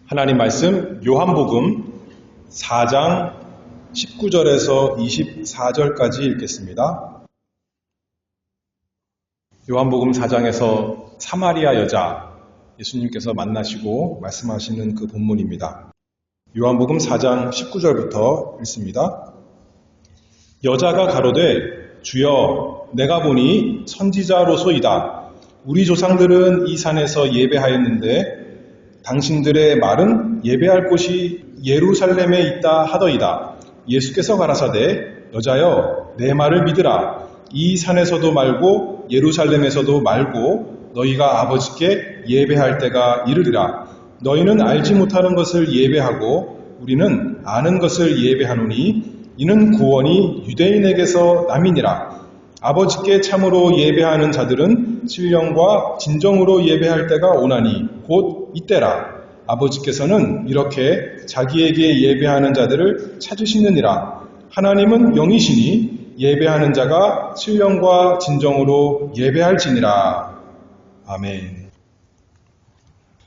하나님 말씀 요한복음 4장 19절에서 24절까지 읽겠습니다. 요한복음 4장에서 사마리아 여자 예수님께서 만나시고 말씀하시는 그 본문입니다. 요한복음 4장 19절부터 읽습니다. 여자가 가로되 주여 내가 보니 선지자로소이다. 우리 조상들은 이 산에서 예배하였는데 당신들의 말은 예배할 곳이 예루살렘에 있다 하더이다. 예수께서 가라사대 여자여 내 말을 믿으라. 이 산에서도 말고 예루살렘에서도 말고 너희가 아버지께 예배할 때가 이르리라. 너희는 알지 못하는 것을 예배하고 우리는 아는 것을 예배하노니 이는 구원이 유대인에게서 남이니라. 아버지께 참으로 예배하는 자들은 신령과 진정으로 예배할 때가 오나니 곧 이때라. 아버지께서는 이렇게 자기에게 예배하는 자들을 찾으시느니라. 하나님은 영이시니 예배하는 자가 신령과 진정으로 예배할지니라. 아멘.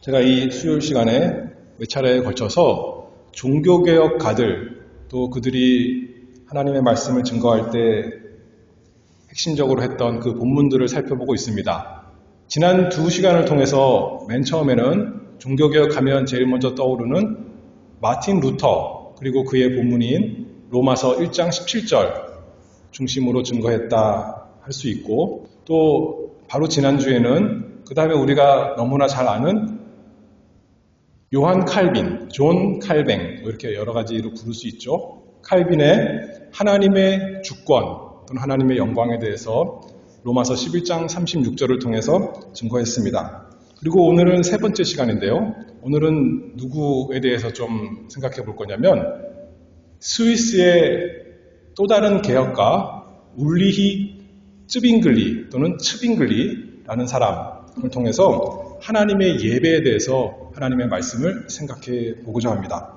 제가 이 수요일 시간에 몇 차례에 걸쳐서 종교개혁가들 또 그들이 하나님의 말씀을 증거할 때 핵심적으로 했던 그 본문들을 살펴보고 있습니다. 지난 2시간을 통해서 맨 처음에는 종교개혁하면 제일 먼저 떠오르는 마틴 루터 그리고 그의 본문인 로마서 1장 17절 중심으로 증거했다 할 수 있고 또 바로 지난주에는 그 다음에 우리가 너무나 잘 아는 요한 칼빈, 존 칼뱅 이렇게 여러 가지로 부를 수 있죠. 칼빈의 하나님의 주권 또는 하나님의 영광에 대해서 로마서 11장 36절을 통해서 증거했습니다. 그리고 오늘은 세 번째 시간인데요. 오늘은 누구에 대해서 좀 생각해 볼 거냐면 스위스의 또 다른 개혁가 울리히 쯔빙글리 또는 츠빙글리라는 사람을 통해서 하나님의 예배에 대해서 하나님의 말씀을 생각해 보고자 합니다.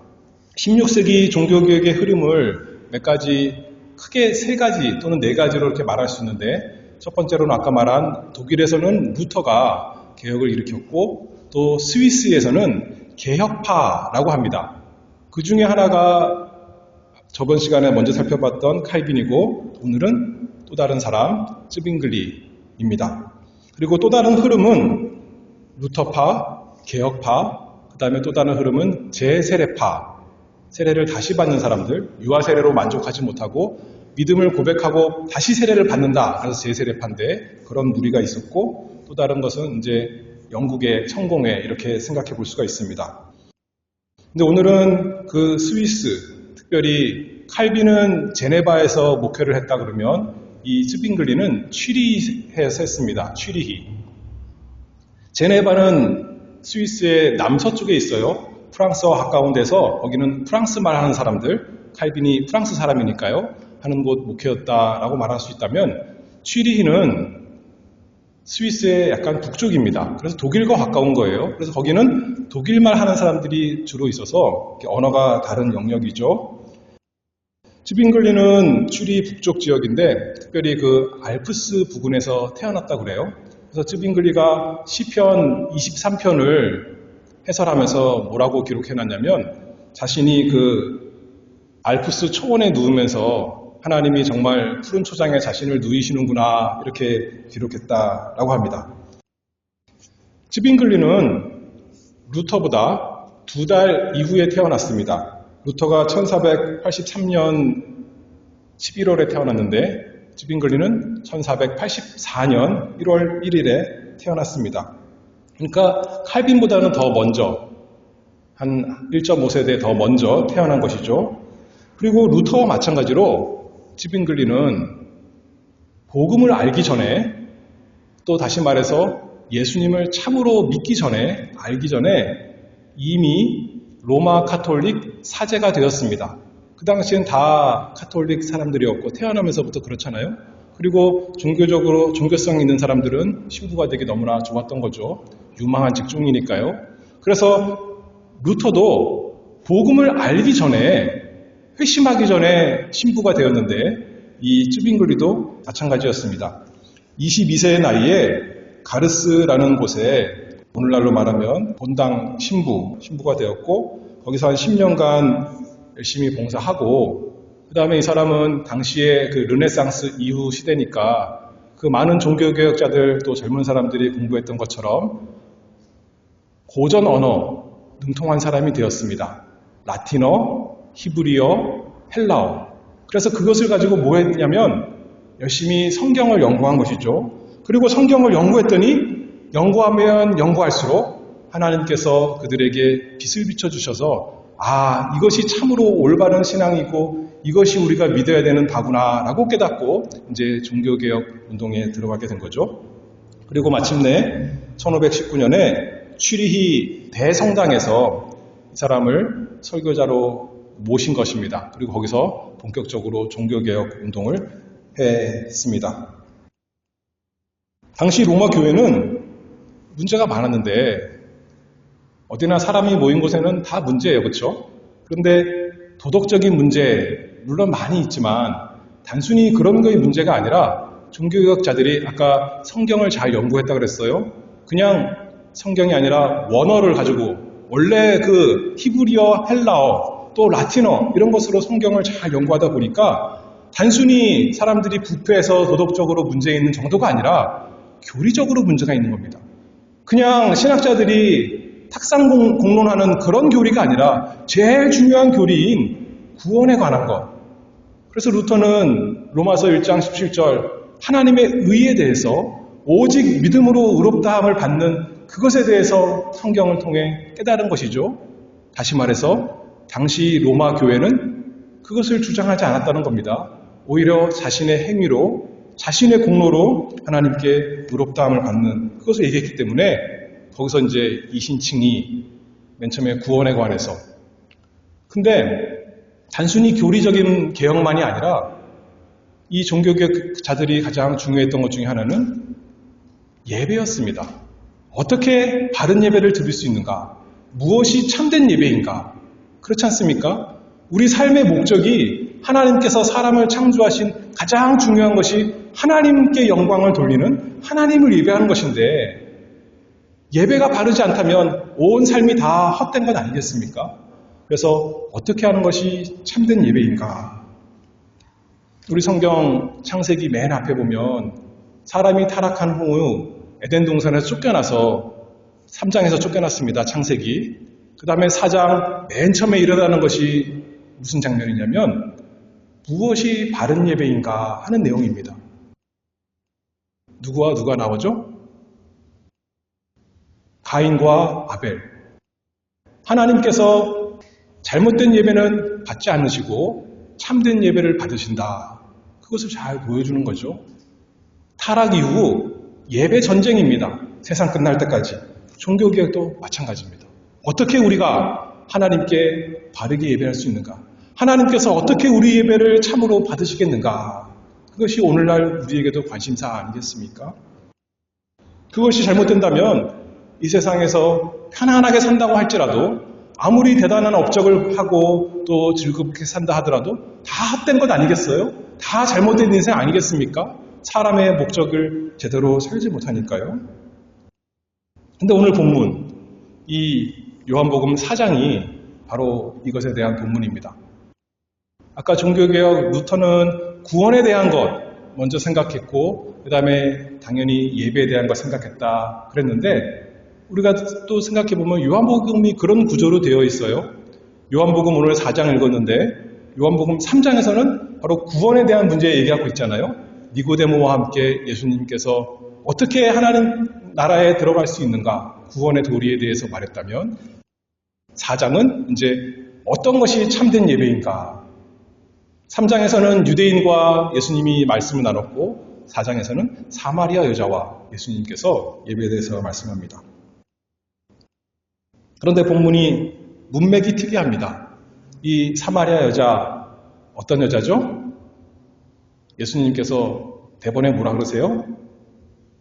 16세기 종교개혁의 흐름을 몇 가지 크게 3가지 또는 4가지로 이렇게 말할 수 있는데 첫 번째로는 아까 말한 독일에서는 루터가 개혁을 일으켰고 또 스위스에서는 개혁파라고 합니다. 그 중에 하나가 저번 시간에 먼저 살펴봤던 칼빈이고 오늘은 또 다른 사람 쯔빙글리입니다. 그리고 또 다른 흐름은 루터파, 개혁파, 그 다음에 또 다른 흐름은 재세례파, 세례를 다시 받는 사람들, 유아 세례로 만족하지 못하고 믿음을 고백하고 다시 세례를 받는다. 그래서 재세례파인데 그런 무리가 있었고 또 다른 것은 이제 영국의 천공회 이렇게 생각해 볼 수가 있습니다. 근데 오늘은 그 스위스, 특별히 칼빈은 제네바에서 목회를 했다 그러면 이 쯔빙글리는 취리히에서 했습니다. 취리히. 제네바는 스위스의 남서쪽에 있어요. 프랑스와 가까운 데서 거기는 프랑스말 하는 사람들, 칼빈이 프랑스 사람이니까요. 하는 곳 목회였다라고 말할 수 있다면 취리히는 스위스의 약간 북쪽입니다. 그래서 독일과 가까운 거예요. 그래서 거기는 독일말 하는 사람들이 주로 있어서 언어가 다른 영역이죠. 쯔빙글리는 취리히 북쪽 지역인데 특별히 그 알프스 부근에서 태어났다고 그래요. 그래서 쯔빙글리가 시편 23편을 해설하면서 뭐라고 기록해놨냐면 자신이 그 알프스 초원에 누우면서 하나님이 정말 푸른 초장에 자신을 누이시는구나 이렇게 기록했다라고 합니다. 쯔빙글리는 루터보다 2달 이후에 태어났습니다. 루터가 1483년 11월에 태어났는데 쯔빙글리는 1484년 1월 1일에 태어났습니다. 그러니까 칼빈보다는 더 먼저 한 1.5세대 더 먼저 태어난 것이죠. 그리고 루터와 마찬가지로 쯔빙글리는 복음을 알기 전에 또 다시 말해서 예수님을 참으로 믿기 전에 알기 전에 이미 로마 카톨릭 사제가 되었습니다. 그 당시엔 다 카톨릭 사람들이었고 태어나면서부터 그렇잖아요. 그리고 종교적으로 종교성 있는 사람들은 신부가 되기 너무나 좋았던 거죠. 유망한 직종이니까요. 그래서 루터도 복음을 알기 전에 회심하기 전에 신부가 되었는데 이 쯔빙글리도 마찬가지였습니다. 22세의 나이에 가르스라는 곳에 오늘날로 말하면 본당 신부가 되었고 거기서 한 10년간 열심히 봉사하고 그 다음에 이 사람은 당시에 그 르네상스 이후 시대니까 그 많은 종교개혁자들 또 젊은 사람들이 공부했던 것처럼 고전 언어 능통한 사람이 되었습니다. 라틴어, 히브리어, 헬라어. 그래서 그것을 가지고 뭐 했냐면 열심히 성경을 연구한 것이죠. 그리고 성경을 연구했더니 연구하면 연구할수록 하나님께서 그들에게 빛을 비춰주셔서 이것이 참으로 올바른 신앙이고 이것이 우리가 믿어야 되는 바구나 라고 깨닫고 이제 종교개혁 운동에 들어가게 된 거죠. 그리고 마침내 1519년에 취리히 대성당에서 이 사람을 설교자로 모신 것입니다. 그리고 거기서 본격적으로 종교개혁 운동을 했습니다. 당시 로마 교회는 문제가 많았는데 어디나 사람이 모인 곳에는 다 문제예요. 그렇죠? 그런데 도덕적인 문제 물론 많이 있지만 단순히 그런 거의 문제가 아니라 종교개혁자들이 아까 성경을 잘 연구했다고 그랬어요. 그냥 성경이 아니라 원어를 가지고 원래 그 히브리어, 헬라어, 또 라틴어 이런 것으로 성경을 잘 연구하다 보니까 단순히 사람들이 부패해서 도덕적으로 문제 있는 정도가 아니라 교리적으로 문제가 있는 겁니다. 그냥 신학자들이 탁상 공론하는 그런 교리가 아니라 제일 중요한 교리인 구원에 관한 것. 그래서 루터는 로마서 1장 17절 하나님의 의에 대해서 오직 믿음으로 의롭다함을 받는 그것에 대해서 성경을 통해 깨달은 것이죠. 다시 말해서 당시 로마 교회는 그것을 주장하지 않았다는 겁니다. 오히려 자신의 행위로 자신의 공로로 하나님께 의롭다함을 받는 그것을 얘기했기 때문에 거기서 이제 이신칭이 맨 처음에 구원에 관해서 근데 단순히 교리적인 개혁만이 아니라 이 종교개혁자들이 가장 중요했던 것 중에 하나는 예배였습니다. 어떻게 바른 예배를 드릴 수 있는가? 무엇이 참된 예배인가? 그렇지 않습니까? 우리 삶의 목적이 하나님께서 사람을 창조하신 가장 중요한 것이 하나님께 영광을 돌리는 하나님을 예배하는 것인데 예배가 바르지 않다면 온 삶이 다 헛된 것 아니겠습니까? 그래서 어떻게 하는 것이 참된 예배인가? 우리 성경 창세기 맨 앞에 보면 사람이 타락한 후 에덴 동산에서 쫓겨나서 3장에서 쫓겨났습니다. 창세기. 그 다음에 4장 맨 처음에 일어나는 것이 무슨 장면이냐면 무엇이 바른 예배인가 하는 내용입니다. 누구와 누가 나오죠? 가인과 아벨. 하나님께서 잘못된 예배는 받지 않으시고 참된 예배를 받으신다. 그것을 잘 보여주는 거죠. 타락 이후 예배 전쟁입니다. 세상 끝날 때까지. 종교개혁도 마찬가지입니다. 어떻게 우리가 하나님께 바르게 예배할 수 있는가? 하나님께서 어떻게 우리 예배를 참으로 받으시겠는가? 그것이 오늘날 우리에게도 관심사 아니겠습니까? 그것이 잘못된다면 이 세상에서 편안하게 산다고 할지라도 아무리 대단한 업적을 하고 또 즐겁게 산다 하더라도 다 헛된 것 아니겠어요? 다 잘못된 인생 아니겠습니까? 사람의 목적을 제대로 살지 못하니까요. 근데 오늘 본문, 이 요한복음 4장이 바로 이것에 대한 본문입니다. 아까 종교개혁 루터는 구원에 대한 것 먼저 생각했고 그 다음에 당연히 예배에 대한 것 생각했다 그랬는데 우리가 또 생각해보면 요한복음이 그런 구조로 되어 있어요. 요한복음 오늘 4장 읽었는데 요한복음 3장에서는 바로 구원에 대한 문제 얘기하고 있잖아요. 니고데모와 함께 예수님께서 어떻게 하나님 나라에 들어갈 수 있는가 구원의 도리에 대해서 말했다면 4장은 이제 어떤 것이 참된 예배인가 3장에서는 유대인과 예수님이 말씀을 나눴고 4장에서는 사마리아 여자와 예수님께서 예배에 대해서 말씀합니다. 그런데 본문이 문맥이 특이합니다. 이 사마리아 여자 어떤 여자죠? 예수님께서 대본에 뭐라 그러세요?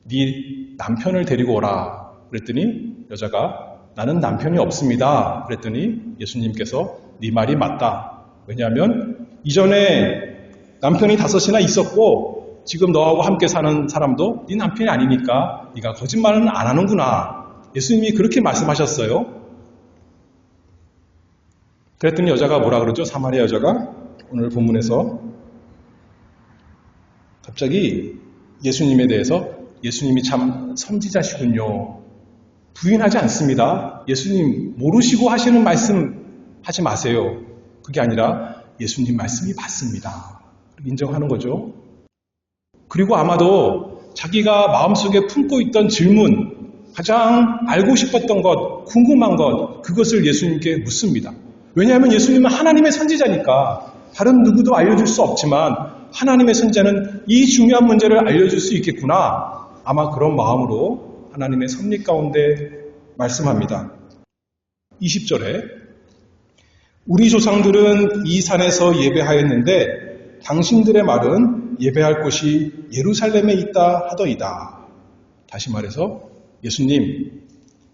네 남편을 데리고 오라 그랬더니 여자가 나는 남편이 없습니다 그랬더니 예수님께서 네 말이 맞다. 왜냐하면 이전에 남편이 5이나 있었고 지금 너하고 함께 사는 사람도 네 남편이 아니니까 네가 거짓말은 안 하는구나. 예수님이 그렇게 말씀하셨어요. 그랬더니 여자가 뭐라 그러죠? 사마리아 여자가 오늘 본문에서 갑자기 예수님에 대해서 예수님이 참 선지자시군요. 부인하지 않습니다. 예수님 모르시고 하시는 말씀 하지 마세요. 그게 아니라 예수님 말씀이 맞습니다. 인정하는 거죠. 그리고 아마도 자기가 마음속에 품고 있던 질문, 가장 알고 싶었던 것, 궁금한 것, 그것을 예수님께 묻습니다. 왜냐하면 예수님은 하나님의 선지자니까 다른 누구도 알려줄 수 없지만 하나님의 선지자는 이 중요한 문제를 알려줄 수 있겠구나. 아마 그런 마음으로 하나님의 섭리 가운데 말씀합니다. 20절에 우리 조상들은 이 산에서 예배하였는데 당신들의 말은 예배할 곳이 예루살렘에 있다 하더이다. 다시 말해서 예수님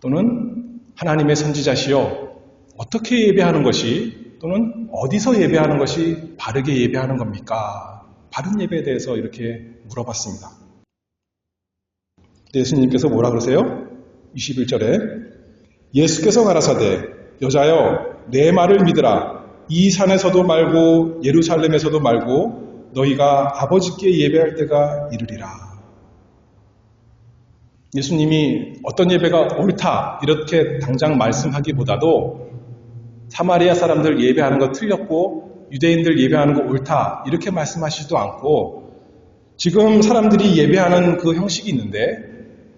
또는 하나님의 선지자시여 어떻게 예배하는 것이 또는 어디서 예배하는 것이 바르게 예배하는 겁니까? 바른 예배에 대해서 이렇게 물어봤습니다. 예수님께서 뭐라 그러세요? 21절에 예수께서 가라사대 여자여 내 말을 믿으라. 이 산에서도 말고 예루살렘에서도 말고 너희가 아버지께 예배할 때가 이르리라. 예수님이 어떤 예배가 옳다 이렇게 당장 말씀하기보다도 사마리아 사람들 예배하는 거 틀렸고 유대인들 예배하는 거 옳다 이렇게 말씀하시지도 않고 지금 사람들이 예배하는 그 형식이 있는데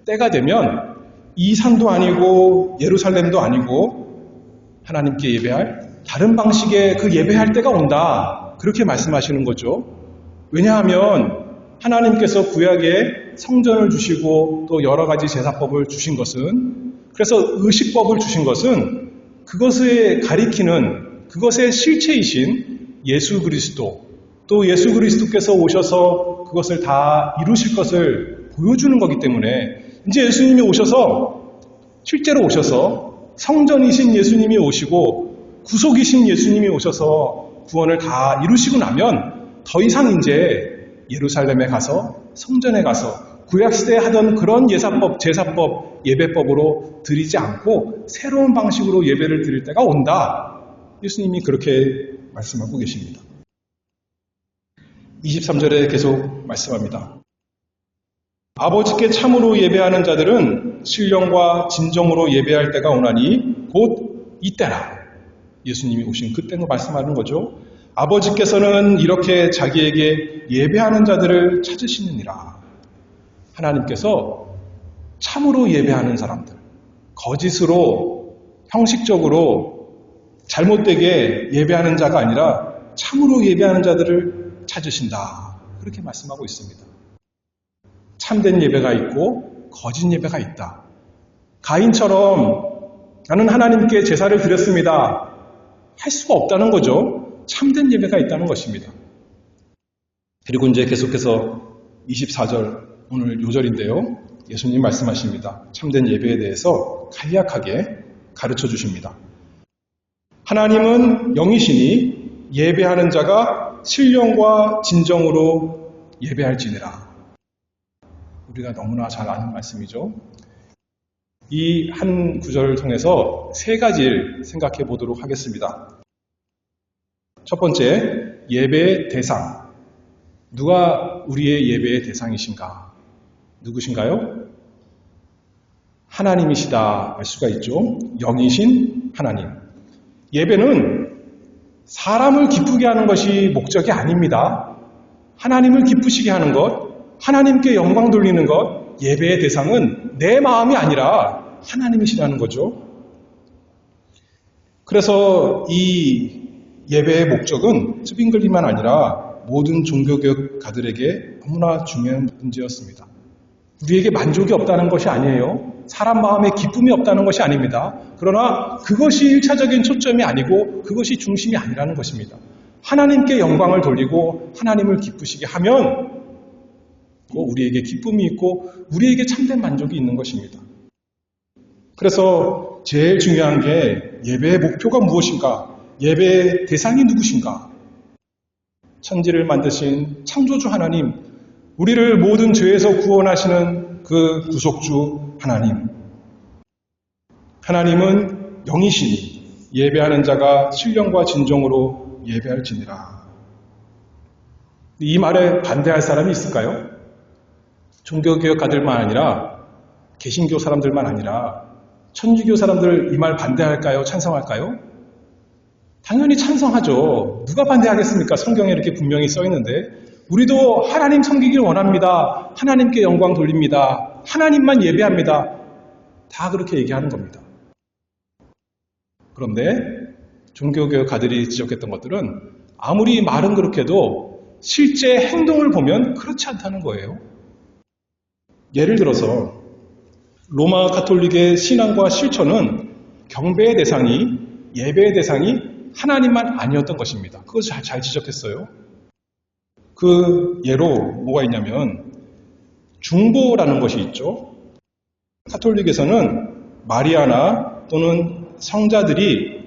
때가 되면 이 산도 아니고 예루살렘도 아니고 하나님께 예배할 다른 방식의 그 예배할 때가 온다 그렇게 말씀하시는 거죠. 왜냐하면 하나님께서 구약에 성전을 주시고 또 여러 가지 제사법을 주신 것은 그래서 의식법을 주신 것은 그것에 가리키는 그것의 실체이신 예수 그리스도 또 예수 그리스도께서 오셔서 그것을 다 이루실 것을 보여주는 거기 때문에 이제 예수님이 오셔서 실제로 오셔서 성전이신 예수님이 오시고 구속이신 예수님이 오셔서 구원을 다 이루시고 나면 더 이상 이제 예루살렘에 가서 성전에 가서 구약시대에 하던 그런 예사법, 제사법, 예배법으로 드리지 않고 새로운 방식으로 예배를 드릴 때가 온다. 예수님이 그렇게 말씀하고 계십니다. 23절에 계속 말씀합니다. 아버지께 참으로 예배하는 자들은 신령과 진정으로 예배할 때가 오나니 곧 이때라. 예수님이 오신 그때로 말씀하는 거죠. 아버지께서는 이렇게 자기에게 예배하는 자들을 찾으시느니라. 하나님께서 참으로 예배하는 사람들, 거짓으로 형식적으로 잘못되게 예배하는 자가 아니라 참으로 예배하는 자들을 찾으신다. 그렇게 말씀하고 있습니다. 참된 예배가 있고 거짓 예배가 있다. 가인처럼 나는 하나님께 제사를 드렸습니다. 할 수가 없다는 거죠. 참된 예배가 있다는 것입니다. 그리고 이제 계속해서 24절 오늘 요절인데요. 예수님 말씀하십니다. 참된 예배에 대해서 간략하게 가르쳐 주십니다. 하나님은 영이시니 예배하는 자가 신령과 진정으로 예배할지니라. 우리가 너무나 잘 아는 말씀이죠. 이 한 구절을 통해서 세 가지를 생각해 보도록 하겠습니다. 첫 번째, 예배의 대상. 누가 우리의 예배의 대상이신가? 누구신가요? 하나님이시다 알 수가 있죠. 영이신 하나님. 예배는 사람을 기쁘게 하는 것이 목적이 아닙니다. 하나님을 기쁘시게 하는 것, 하나님께 영광 돌리는 것, 예배의 대상은 내 마음이 아니라 하나님이시라는 거죠. 그래서 이 예배의 목적은 스빙글리만 아니라 모든 종교개혁가들에게 너무나 중요한 문제였습니다. 우리에게 만족이 없다는 것이 아니에요. 사람 마음에 기쁨이 없다는 것이 아닙니다. 그러나 그것이 1차적인 초점이 아니고 그것이 중심이 아니라는 것입니다. 하나님께 영광을 돌리고 하나님을 기쁘시게 하면 우리에게 기쁨이 있고 우리에게 참된 만족이 있는 것입니다. 그래서 제일 중요한 게 예배의 목표가 무엇인가? 예배의 대상이 누구신가? 천지를 만드신 창조주 하나님, 우리를 모든 죄에서 구원하시는 그 구속주 하나님. 하나님은 영이시니 예배하는 자가 신령과 진정으로 예배할지니라. 이 말에 반대할 사람이 있을까요? 종교개혁가들만 아니라 개신교 사람들만 아니라 천주교 사람들 이 말 반대할까요? 찬성할까요? 당연히 찬성하죠. 누가 반대하겠습니까? 성경에 이렇게 분명히 써 있는데 우리도 하나님 섬기길 원합니다. 하나님께 영광 돌립니다. 하나님만 예배합니다. 다 그렇게 얘기하는 겁니다. 그런데 종교개혁가들이 지적했던 것들은 아무리 말은 그렇게 해도 실제 행동을 보면 그렇지 않다는 거예요. 예를 들어서 로마 가톨릭의 신앙과 실천은 경배의 대상이, 예배의 대상이 하나님만 아니었던 것입니다. 그것을 잘 지적했어요. 그 예로 뭐가 있냐면 중보라는 것이 있죠. 가톨릭에서는 마리아나 또는 성자들이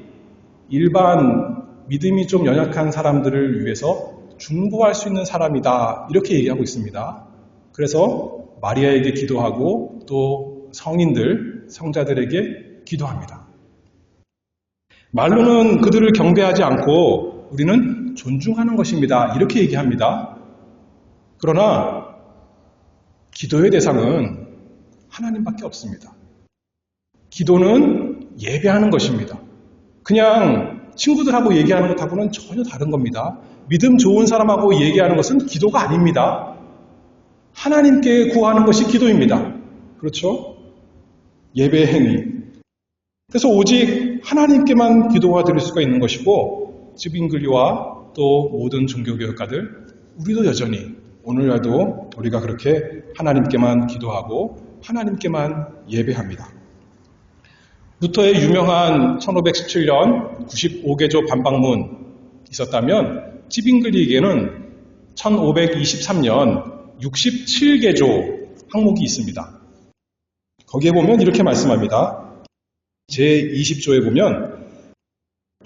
일반 믿음이 좀 연약한 사람들을 위해서 중보할 수 있는 사람이다, 이렇게 얘기하고 있습니다. 그래서 마리아에게 기도하고 또 성인들, 성자들에게 기도합니다. 말로는 그들을 경배하지 않고 우리는 존중하는 것입니다, 이렇게 얘기합니다. 그러나 기도의 대상은 하나님밖에 없습니다. 기도는 예배하는 것입니다. 그냥 친구들하고 얘기하는 것하고는 전혀 다른 겁니다. 믿음 좋은 사람하고 얘기하는 것은 기도가 아닙니다. 하나님께 구하는 것이 기도입니다. 그렇죠? 예배 행위. 그래서 오직 하나님께만 기도가 드릴 수가 있는 것이고, 즈빙글리와 또 모든 종교개혁가들, 우리도 여전히 오늘날도 우리가 그렇게 하나님께만 기도하고 하나님께만 예배합니다. 루터의 유명한 1517년 95개조 반박문 있었다면 즈빙글리에게는 1523년 67개조 항목이 있습니다. 거기에 보면 이렇게 말씀합니다. 제20조에 보면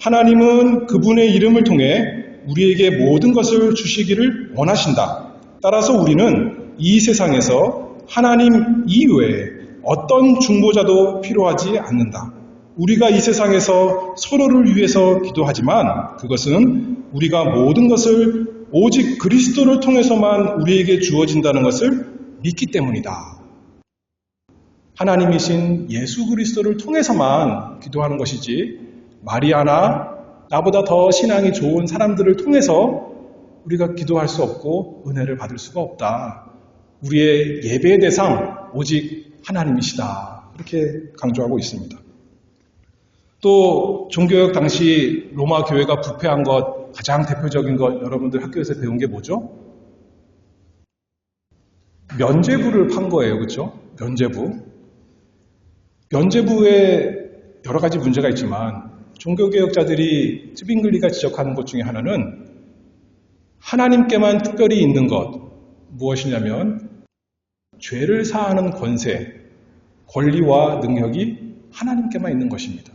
하나님은 그분의 이름을 통해 우리에게 모든 것을 주시기를 원하신다. 따라서 우리는 이 세상에서 하나님 이외에 어떤 중보자도 필요하지 않는다. 우리가 이 세상에서 서로를 위해서 기도하지만 그것은 우리가 모든 것을 오직 그리스도를 통해서만 우리에게 주어진다는 것을 믿기 때문이다. 하나님이신 예수 그리스도를 통해서만 기도하는 것이지 마리아나 나보다 더 신앙이 좋은 사람들을 통해서 우리가 기도할 수 없고 은혜를 받을 수가 없다. 우리의 예배의 대상 오직 하나님이시다. 이렇게 강조하고 있습니다. 또 종교개혁 당시 로마 교회가 부패한 것, 가장 대표적인 것 여러분들 학교에서 배운 게 뭐죠? 면죄부를 판 거예요. 그렇죠? 면죄부. 면죄부에 여러 가지 문제가 있지만 종교개혁자들이 즈빙글리가 지적하는 것 중에 하나는 하나님께만 특별히 있는 것, 무엇이냐면 죄를 사하는 권세, 권리와 능력이 하나님께만 있는 것입니다.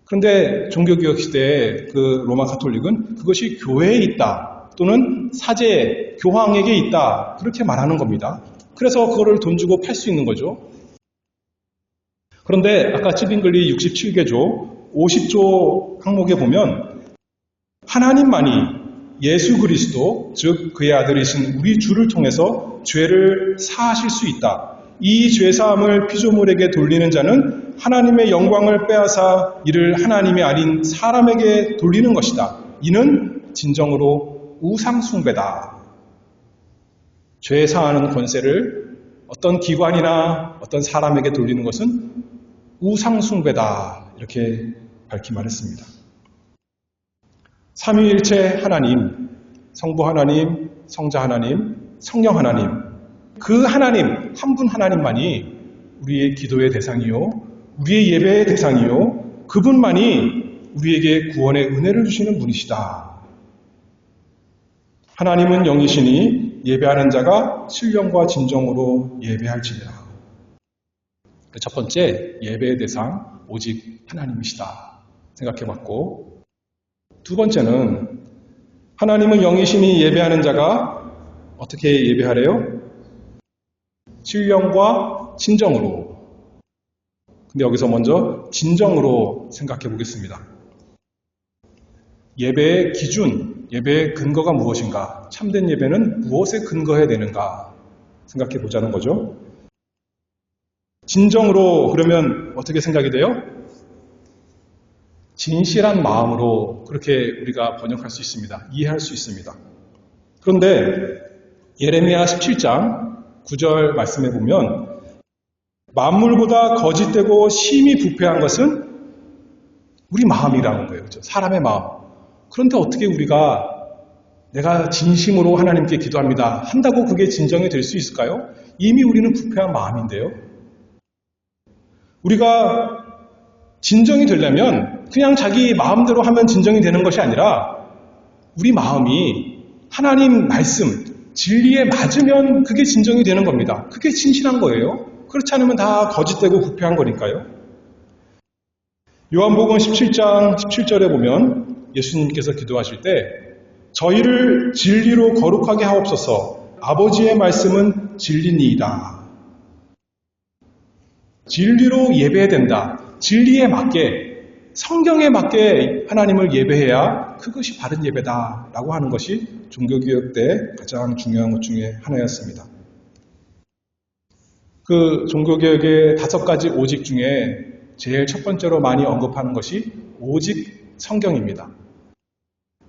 그런데 종교개혁 시대에 그 로마 가톨릭은 그것이 교회에 있다, 또는 사제, 교황에게 있다, 그렇게 말하는 겁니다. 그래서 그거를 돈 주고 팔 수 있는 거죠. 그런데 아까 즈빙글리 67개조 50조 항목에 보면 하나님만이 예수 그리스도, 즉 그의 아들이신 우리 주를 통해서 죄를 사하실 수 있다. 이 죄사함을 피조물에게 돌리는 자는 하나님의 영광을 빼앗아 이를 하나님이 아닌 사람에게 돌리는 것이다. 이는 진정으로 우상숭배다. 죄 사하는 권세를 어떤 기관이나 어떤 사람에게 돌리는 것은 우상숭배다. 이렇게 밝히 말했습니다. 삼위일체 하나님, 성부 하나님, 성자 하나님, 성령 하나님, 그 하나님, 한 분 하나님만이 우리의 기도의 대상이요, 우리의 예배의 대상이요, 그분만이 우리에게 구원의 은혜를 주시는 분이시다. 하나님은 영이시니 예배하는 자가 신령과 진정으로 예배할지니라. 첫 번째, 예배의 대상 오직 하나님이시다 생각해봤고, 두 번째는 하나님은 영이시니 예배하는 자가 어떻게 예배하래요? 신령과 진정으로. 근데 여기서 먼저 진정으로 생각해 보겠습니다. 예배의 기준, 예배의 근거가 무엇인가? 참된 예배는 무엇에 근거해야 되는가? 생각해 보자는 거죠. 진정으로 그러면 어떻게 생각이 돼요? 진실한 마음으로 그렇게 우리가 번역할 수 있습니다. 이해할 수 있습니다. 그런데 예레미야 17장 9절 말씀해 보면 만물보다 거짓되고 심히 부패한 것은 우리 마음이라는 거예요. 그렇죠? 사람의 마음. 그런데 어떻게 우리가 내가 진심으로 하나님께 기도합니다. 한다고 그게 진정이 될 수 있을까요? 이미 우리는 부패한 마음인데요. 우리가 진정이 되려면 그냥 자기 마음대로 하면 진정이 되는 것이 아니라 우리 마음이 하나님 말씀, 진리에 맞으면 그게 진정이 되는 겁니다. 그게 진실한 거예요. 그렇지 않으면 다 거짓되고 부패한 거니까요. 요한복음 17장 17절에 보면 예수님께서 기도하실 때 저희를 진리로 거룩하게 하옵소서. 아버지의 말씀은 진리니이다. 진리로 예배해야 된다. 진리에 맞게, 성경에 맞게 하나님을 예배해야 그것이 바른 예배다라고 하는 것이 종교개혁 때 가장 중요한 것 중에 하나였습니다. 그 종교개혁의 5가지 오직 중에 제일 첫 번째로 많이 언급하는 것이 오직 성경입니다.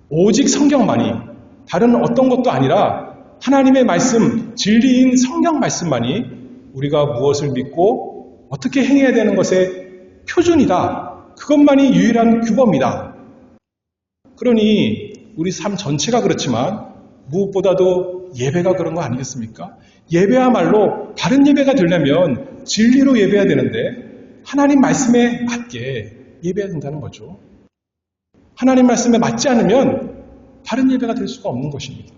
오직 성경만이, 다른 어떤 것도 아니라 하나님의 말씀, 진리인 성경 말씀만이 우리가 무엇을 믿고 어떻게 행해야 되는 것의 표준이다. 그것만이 유일한 규범이다. 그러니 우리 삶 전체가 그렇지만 무엇보다도 예배가 그런 거 아니겠습니까? 예배야말로 바른 예배가 되려면 진리로 예배해야 되는데 하나님 말씀에 맞게 예배해야 된다는 거죠. 하나님 말씀에 맞지 않으면 바른 예배가 될 수가 없는 것입니다.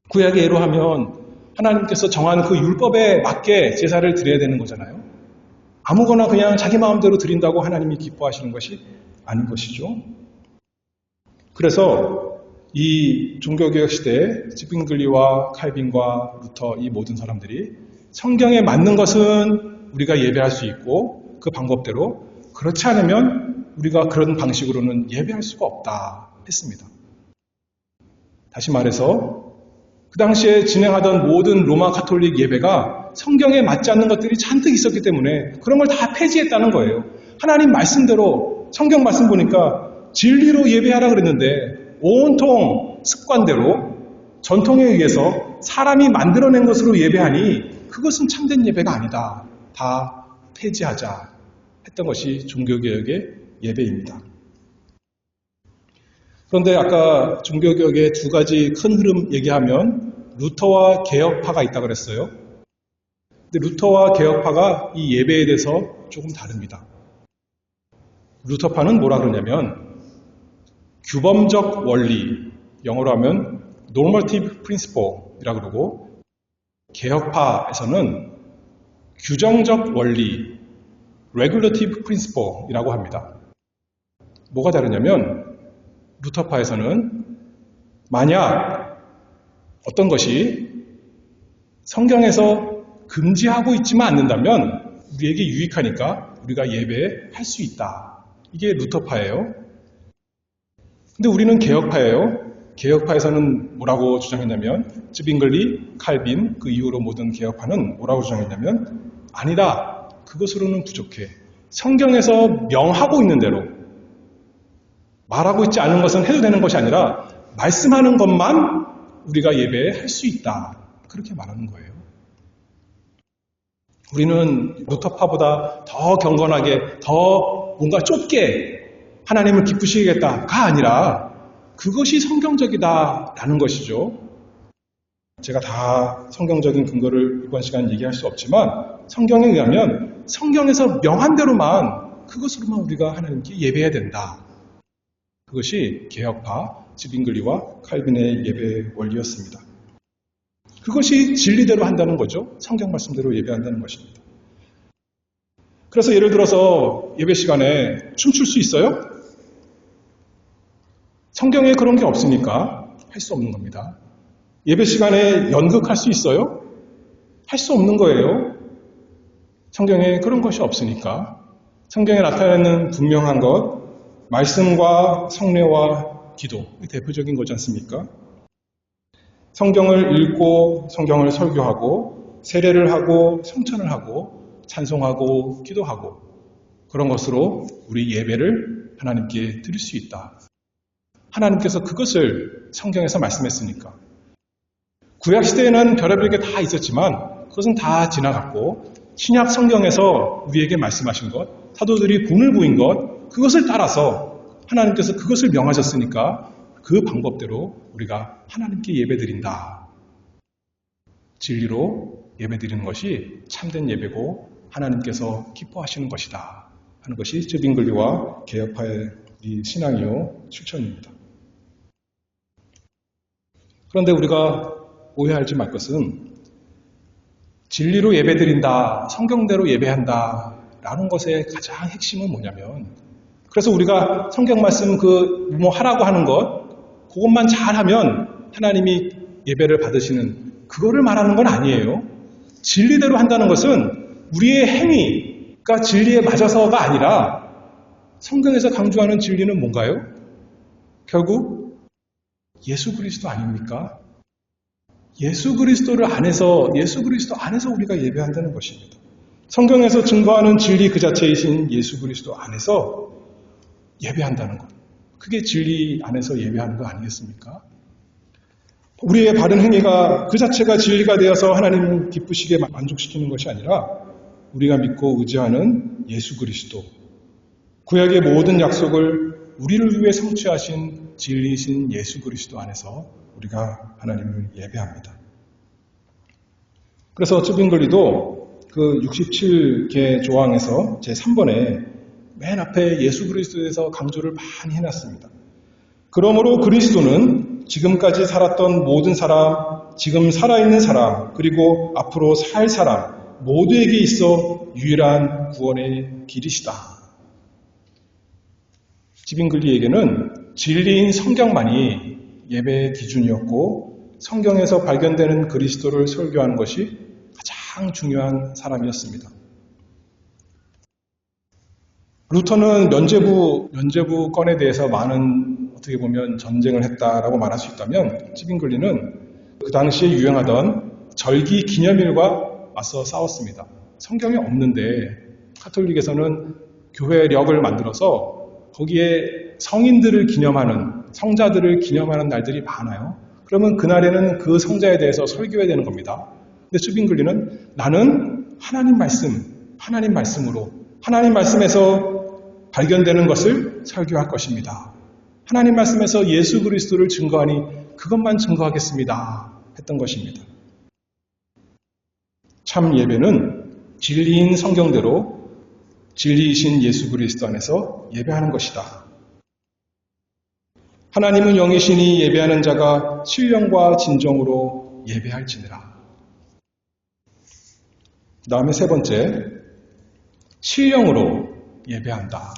구약의 예로 하면 하나님께서 정한 그 율법에 맞게 제사를 드려야 되는 거잖아요. 아무거나 그냥 자기 마음대로 드린다고 하나님이 기뻐하시는 것이 아닌 것이죠. 그래서 이 종교개혁 시대에 지빙글리와 칼빈과 루터 이 모든 사람들이 성경에 맞는 것은 우리가 예배할 수 있고 그 방법대로, 그렇지 않으면 우리가 그런 방식으로는 예배할 수가 없다 했습니다. 다시 말해서 그 당시에 진행하던 모든 로마 가톨릭 예배가 성경에 맞지 않는 것들이 잔뜩 있었기 때문에 그런 걸 다 폐지했다는 거예요. 하나님 말씀대로, 성경 말씀 보니까 진리로 예배하라 그랬는데 온통 습관대로 전통에 의해서 사람이 만들어낸 것으로 예배하니 그것은 참된 예배가 아니다. 다 폐지하자 했던 것이 종교개혁의 예배입니다. 그런데 아까 종교개혁의 2가지 큰 흐름 얘기하면 루터와 개혁파가 있다고 그랬어요. 근데 루터와 개혁파가 이 예배에 대해서 조금 다릅니다. 루터파는 뭐라 그러냐면 규범적 원리, 영어로 하면 normative principle이라고 그러고, 개혁파에서는 규정적 원리, regulative principle이라고 합니다. 뭐가 다르냐면 루터파에서는 만약 어떤 것이 성경에서 금지하고 있지만 않는다면 우리에게 유익하니까 우리가 예배할 수 있다. 이게 루터파예요. 근데 우리는 개혁파예요. 개혁파에서는 뭐라고 주장했냐면 쯔빙글리, 칼빈, 그 이후로 모든 개혁파는 뭐라고 주장했냐면 아니다. 그것으로는 부족해. 성경에서 명하고 있는 대로, 말하고 있지 않은 것은 해도 되는 것이 아니라 말씀하는 것만 우리가 예배할 수 있다. 그렇게 말하는 거예요. 우리는 루터파보다 더 경건하게, 더 뭔가 좁게 하나님을 기쁘시겠다가 아니라 그것이 성경적이다라는 것이죠. 제가 다 성경적인 근거를 이번 시간 얘기할 수 없지만 성경에 의하면 성경에서 명한 대로만, 그것으로만 우리가 하나님께 예배해야 된다. 그것이 개혁파, 쯔빙글리와 칼빈의 예배 원리였습니다. 그것이 진리대로 한다는 거죠. 성경 말씀대로 예배한다는 것입니다. 그래서 예를 들어서 예배 시간에 춤출 수 있어요? 성경에 그런 게 없으니까 할 수 없는 겁니다. 예배 시간에 연극할 수 있어요? 할 수 없는 거예요. 성경에 그런 것이 없으니까 성경에 나타나는 분명한 것, 말씀과 성례와 기도, 대표적인 거지 않습니까? 성경을 읽고 성경을 설교하고 세례를 하고 성천을 하고 찬송하고 기도하고 그런 것으로 우리 예배를 하나님께 드릴 수 있다. 하나님께서 그것을 성경에서 말씀했으니까. 구약시대에는 별의별 게 다 있었지만 그것은 다 지나갔고 신약 성경에서 우리에게 말씀하신 것, 사도들이 본을 보인 것, 그것을 따라서 하나님께서 그것을 명하셨으니까 그 방법대로 우리가 하나님께 예배드린다. 진리로 예배드리는 것이 참된 예배고 하나님께서 기뻐하시는 것이다 하는 것이 쯔빙글리와 개혁파의 이 신앙이요 실천입니다. 그런데 우리가 오해하지 말 것은 진리로 예배드린다, 성경대로 예배한다 라는 것의 가장 핵심은 뭐냐면 그래서 우리가 성경 말씀 뭐 하라고 하는 것 그것만 잘하면 하나님이 예배를 받으시는 그거를 말하는 건 아니에요. 진리대로 한다는 것은 우리의 행위가 진리에 맞아서가 아니라 성경에서 강조하는 진리는 뭔가요? 결국 예수 그리스도 아닙니까? 예수 그리스도 안에서 우리가 예배한다는 것입니다. 성경에서 증거하는 진리 그 자체이신 예수 그리스도 안에서 예배한다는 것. 그게 진리 안에서 예배하는 거 아니겠습니까? 우리의 바른 행위가 그 자체가 진리가 되어서 하나님을 기쁘시게 만족시키는 것이 아니라 우리가 믿고 의지하는 예수 그리스도, 구약의 모든 약속을 우리를 위해 성취하신 진리이신 예수 그리스도 안에서 우리가 하나님을 예배합니다. 그래서 쯔빙글리도 그 67개 조항에서 제3번에 맨 앞에 예수 그리스도에서 강조를 많이 해놨습니다. 그러므로 그리스도는 지금까지 살았던 모든 사람, 지금 살아있는 사람, 그리고 앞으로 살 사람 모두에게 있어 유일한 구원의 길이시다. 쯔빙글리에게는 진리인 성경만이 예배의 기준이었고 성경에서 발견되는 그리스도를 설교하는 것이 가장 중요한 사람이었습니다. 루터는 면죄부 건에 대해서 많은 어떻게 보면 전쟁을 했다라고 말할 수 있다면 쯔빙글리는 그 당시에 유행하던 절기 기념일과 맞서 싸웠습니다. 성경에 없는데 가톨릭에서는 교회력을 만들어서 거기에 성인들을 기념하는 성자들을 기념하는 날들이 많아요. 그러면 그날에는 그 성자에 대해서 설교해야 되는 겁니다. 근데 쯔빙글리는 나는 하나님 말씀으로 하나님 말씀에서 발견되는 것을 설교할 것입니다. 하나님 말씀에서 예수 그리스도를 증거하니 그것만 증거하겠습니다. 했던 것입니다. 참 예배는 진리인 성경대로 진리이신 예수 그리스도 안에서 예배하는 것이다. 하나님은 영이시니 예배하는 자가 신령과 진정으로 예배할지니라. 그 다음에 세 번째, 신령으로 예배한다.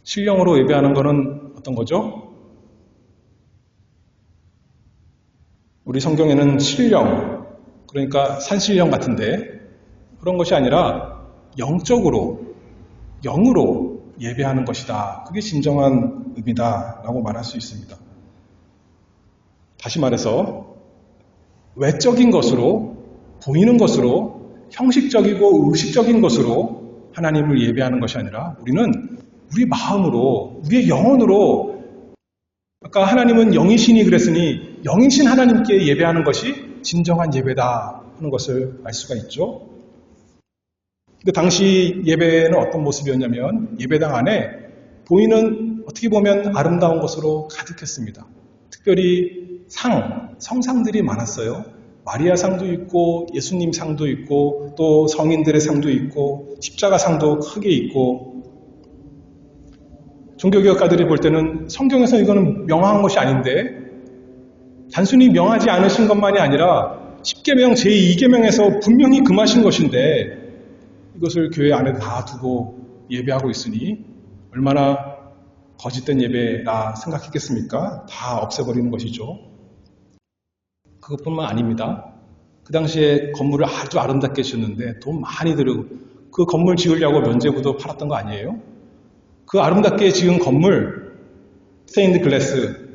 신령으로 예배하는 것은 어떤 거죠? 우리 성경에는 신령, 그러니까 산신령 같은데 그런 것이 아니라 영적으로, 영으로 예배하는 것이다. 그게 진정한 의미다라고 말할 수 있습니다. 다시 말해서 외적인 것으로, 보이는 것으로, 형식적이고 의식적인 것으로 하나님을 예배하는 것이 아니라 우리는 우리 마음으로, 우리의 영혼으로 아까 하나님은 영이시니 그랬으니 영이신 하나님께 예배하는 것이 진정한 예배다 하는 것을 알 수가 있죠. 근데 당시 예배는 어떤 모습이었냐면 예배당 안에 보이는 어떻게 보면 아름다운 것으로 가득했습니다. 특별히 성상들이 많았어요. 마리아 상도 있고 예수님 상도 있고 또 성인들의 상도 있고 십자가 상도 크게 있고 종교개혁가들이 볼 때는 성경에서 이거는 명확한 것이 아닌데 단순히 명하지 않으신 것만이 아니라 10계명 제2계명에서 분명히 금하신 것인데 이것을 교회 안에 다 두고 예배하고 있으니 얼마나 거짓된 예배라 생각했겠습니까? 다 없애버리는 것이죠. 그것뿐만 아닙니다. 그 당시에 건물을 아주 아름답게 지었는데 돈 많이 들고 그 건물 지으려고 면제부도 팔았던 거 아니에요? 그 아름답게 지은 건물, 스테인드 글래스,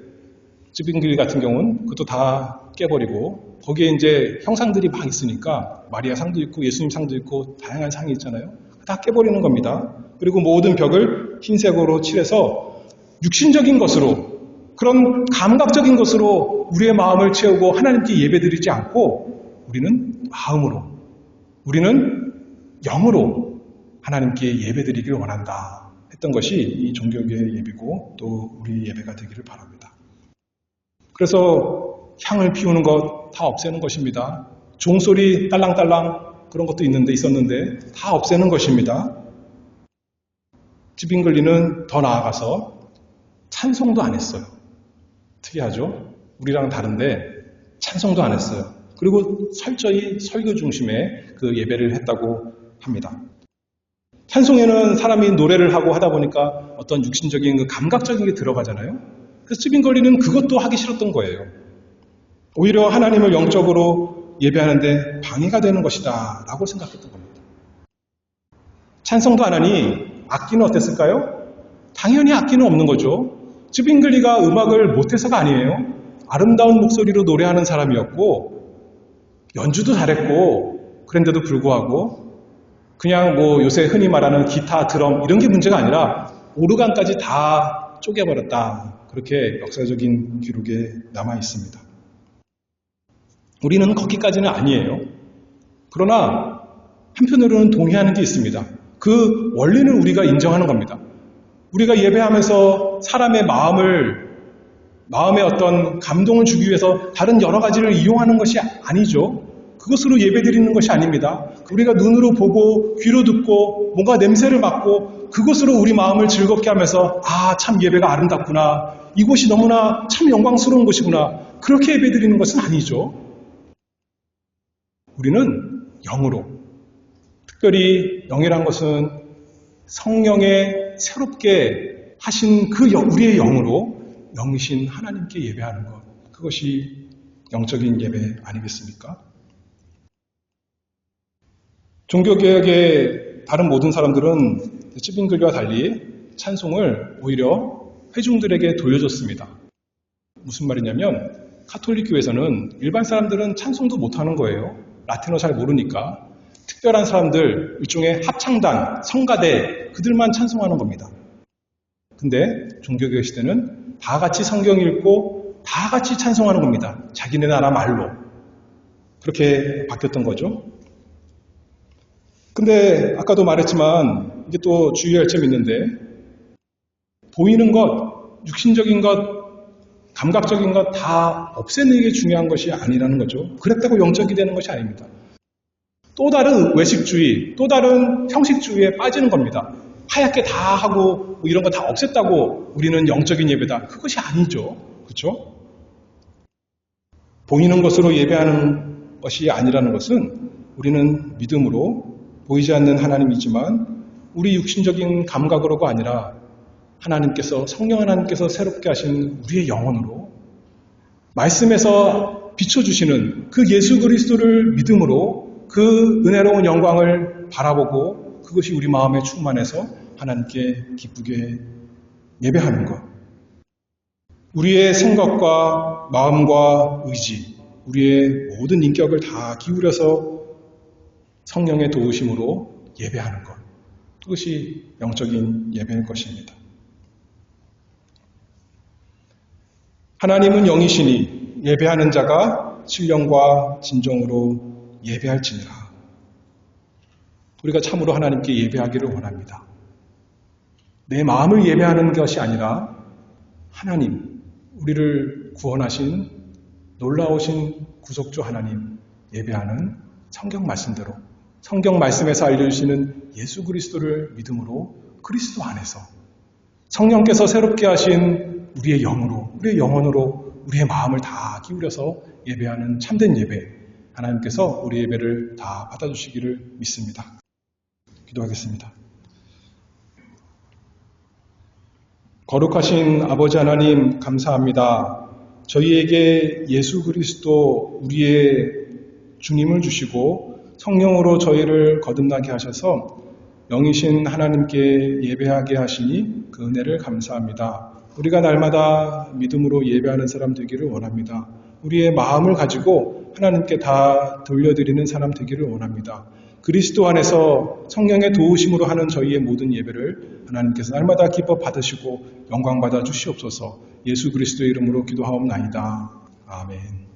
쯔빙글리 같은 경우는 그것도 다 깨버리고 거기에 이제 형상들이 막 있으니까 마리아 상도 있고 예수님 상도 있고 다양한 상이 있잖아요. 다 깨버리는 겁니다. 그리고 모든 벽을 흰색으로 칠해서 육신적인 것으로 그런 감각적인 것으로 우리의 마음을 채우고 하나님께 예배드리지 않고 우리는 마음으로, 우리는 영으로 하나님께 예배드리기를 원한다 했던 것이 이 종교계의 예배고 또 우리 예배가 되기를 바랍니다. 그래서 향을 피우는 것 다 없애는 것입니다. 종소리 딸랑딸랑 그런 것도 있었는데 다 없애는 것입니다. 쯔빙글리는 더 나아가서 찬송도 안 했어요. 특이하죠? 우리랑 다른데 찬송도 안 했어요. 그리고 철저히 설교 중심의 그 예배를 했다고 합니다. 찬송에는 사람이 노래를 하고 하다 보니까 어떤 육신적인 그 감각적인 게 들어가잖아요. 그래서 쯔빙글리는 그것도 하기 싫었던 거예요. 오히려 하나님을 영적으로 예배하는데 방해가 되는 것이다 라고 생각했던 겁니다. 찬송도 안 하니 악기는 어땠을까요? 당연히 악기는 없는 거죠. 쯔빙글리가 음악을 못해서가 아니에요. 아름다운 목소리로 노래하는 사람이었고 연주도 잘했고 그런데도 불구하고 그냥 뭐 요새 흔히 말하는 기타, 드럼 이런 게 문제가 아니라 오르간까지 다 쪼개버렸다. 그렇게 역사적인 기록에 남아 있습니다. 우리는 거기까지는 아니에요. 그러나 한편으로는 동의하는 게 있습니다. 그 원리는 우리가 인정하는 겁니다. 우리가 예배하면서 사람의 마음의 어떤 감동을 주기 위해서 다른 여러 가지를 이용하는 것이 아니죠. 그것으로 예배드리는 것이 아닙니다. 우리가 눈으로 보고 귀로 듣고 뭔가 냄새를 맡고 그것으로 우리 마음을 즐겁게 하면서 참 예배가 아름답구나. 이곳이 너무나 참 영광스러운 곳이구나. 그렇게 예배드리는 것은 아니죠. 우리는 영으로, 특별히 영이란 것은 성령의 새롭게 하신 그 우리의 영으로 영이신 하나님께 예배하는 것, 그것이 영적인 예배 아니겠습니까? 종교개혁의 다른 모든 사람들은 쯔빙글리와 달리 찬송을 오히려 회중들에게 돌려줬습니다. 무슨 말이냐면 가톨릭 교회에서는 일반 사람들은 찬송도 못하는 거예요. 라틴어 잘 모르니까. 특별한 사람들, 일종의 합창단, 성가대, 그들만 찬송하는 겁니다. 근데 종교개혁 시대는 다 같이 성경 읽고 다 같이 찬송하는 겁니다. 자기네 나라 말로. 그렇게 바뀌었던 거죠. 근데 아까도 말했지만 이게 또 주의할 점이 있는데 보이는 것, 육신적인 것, 감각적인 것 다 없애는 게 중요한 것이 아니라는 거죠. 그랬다고 영적이 되는 것이 아닙니다. 또 다른 외식주의, 또 다른 형식주의에 빠지는 겁니다. 하얗게 다 하고 이런 거 다 없앴다고 우리는 영적인 예배다. 그것이 아니죠. 그렇죠? 보이는 것으로 예배하는 것이 아니라는 것은 우리는 믿음으로 보이지 않는 하나님이지만 우리 육신적인 감각으로가 아니라 하나님께서, 성령 하나님께서 새롭게 하신 우리의 영혼으로 말씀에서 비춰주시는 그 예수 그리스도를 믿음으로 그 은혜로운 영광을 바라보고 그것이 우리 마음에 충만해서 하나님께 기쁘게 예배하는 것. 우리의 생각과 마음과 의지, 우리의 모든 인격을 다 기울여서 성령의 도우심으로 예배하는 것. 그것이 영적인 예배일 것입니다. 하나님은 영이시니 예배하는 자가 신령과 진정으로 예배할지니라. 우리가 참으로 하나님께 예배하기를 원합니다. 내 마음을 예배하는 것이 아니라 하나님, 우리를 구원하신 놀라우신 구속주 하나님 예배하는 성경 말씀대로 성경 말씀에서 알려주시는 예수 그리스도를 믿음으로 그리스도 안에서 성령께서 새롭게 하신 우리의 영으로, 우리의 영혼으로 우리의 마음을 다 기울여서 예배하는 참된 예배, 하나님께서 우리 예배를 다 받아주시기를 믿습니다. 기도하겠습니다. 거룩하신 아버지 하나님 감사합니다. 저희에게 예수 그리스도 우리의 주님을 주시고 성령으로 저희를 거듭나게 하셔서 영이신 하나님께 예배하게 하시니 그 은혜를 감사합니다. 우리가 날마다 믿음으로 예배하는 사람 되기를 원합니다. 우리의 마음을 가지고 하나님께 다 돌려드리는 사람 되기를 원합니다. 그리스도 안에서 성령의 도우심으로 하는 저희의 모든 예배를 하나님께서 날마다 기뻐 받으시고 영광 받아 주시옵소서. 예수 그리스도의 이름으로 기도하옵나이다. 아멘.